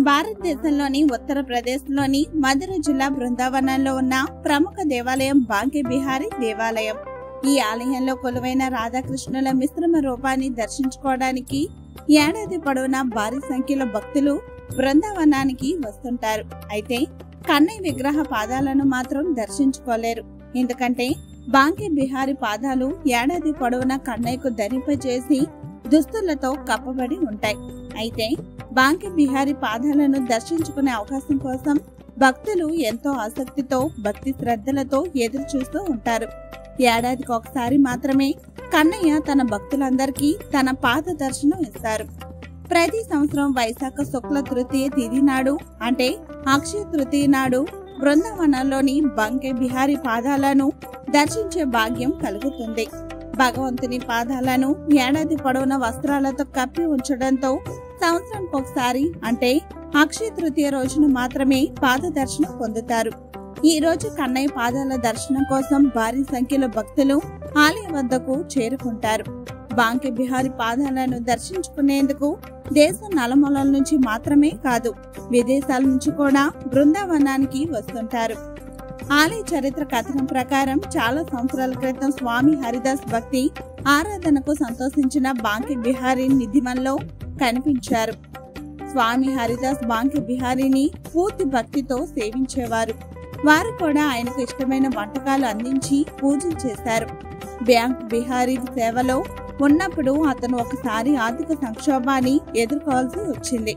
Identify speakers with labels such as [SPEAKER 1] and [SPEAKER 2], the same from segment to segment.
[SPEAKER 1] భారతదేశంలోని ఉత్తరప్రదేశ్లోని మధుర జిల్లా బృందావనంలో ఉన్న ప్రముఖ దేవాలయం బాంకే బిహారీ దేవాలయం. ఈ ఆలయంలో కొలువైన రాధాకృష్ణుల మిశ్రమ రూపాన్ని దర్శించుకోవడానికి ఏడాది పొడవునా భారీ సంఖ్యలో భక్తులు బృందావనానికి వస్తుంటారు. అయితే కన్నయ్య విగ్రహ పాదాలను మాత్రం దర్శించుకోలేరు. ఎందుకంటే బాంకే బిహారీ పాదాలు ఏడాది పొడవునా కన్నయ్యకు ధరింపజేసి దుస్తులతో కప్పబడి ఉంటాయి. అయితే బాంకే బిహారీ పాదాలను దర్శించుకునే అవకాశం కోసం భక్తులు ఎంతో ఆసక్తితో భక్తి శ్రద్ధలతో ఎదురు చూస్తూ ఉంటారు. ఏడాదికి ఒకసారి మాత్రమే కన్నయ్య తన భక్తులందరికీ తన పాద దర్శనం ఇస్తారు. ప్రతి సంవత్సరం వైశాఖ శుక్ల తృతీయ తిథి నాడు అంటే అక్షయ తృతీయ నాడు బృందావనంలోని బాంకే బిహారీ పాదాలను దర్శించే భాగ్యం కలుగుతుంది. భగవంతుని పాదాలను ఏడాది పొడవున వస్త్రాలతో కప్పి ఉంచడంతో సంవత్సరానికి ఒకసారి అంటే అక్షయ తృతీయ రోజున మాత్రమే పాద దర్శనం పొందుతారు. ఈ రోజు కన్నయ్య పాదాల దర్శనం కోసం భారీ సంఖ్యలో భక్తులు ఆలయం వద్దకు చేరుకుంటారు. బాంకే బిహారీ పాదాలను దర్శించుకునేందుకు దేశం నలుమూలల నుంచి మాత్రమే కాదు, విదేశాల నుంచి కూడా బృందావనానికి వస్తుంటారు. ఆలయ చరిత్ర కథనం ప్రకారం చాలా సంవత్సరాల క్రితం స్వామి హరిదాస్ భక్తి ఆరాధనకు సంతోషించిన బాంకే బిహారీ నిధిమన్లో కనిపించారు. స్వామి హరిదాస్ బాంకే బిహారీని పూర్తి భక్తితో సేవించేవారు. వారు కూడా ఆయనకు ఇష్టమైన వంటకాలు అందించి పూజలు చేశారు. బాంకే బిహారీ సేవలో ఉన్నప్పుడు అతను ఒకసారి ఆర్థిక సంక్షోభాన్ని ఎదుర్కోవాల్సి వచ్చింది.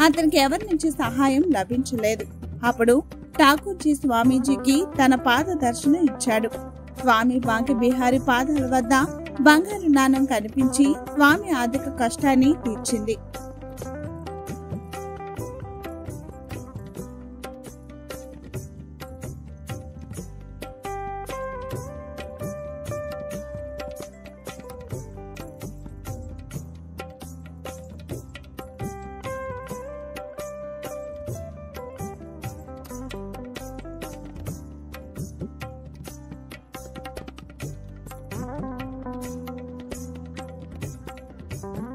[SPEAKER 1] అతనికి ఎవరి నుంచి సహాయం లభించలేదు. అప్పుడు ఠాకూర్జీ స్వామీజీకి తన పాద దర్శనం ఇచ్చాడు. స్వామి బాంకే బిహారీ పాదాల వద్ద బంగారు నాణం కనిపించి స్వామి ఆర్థిక కష్టాన్ని తీర్చింది.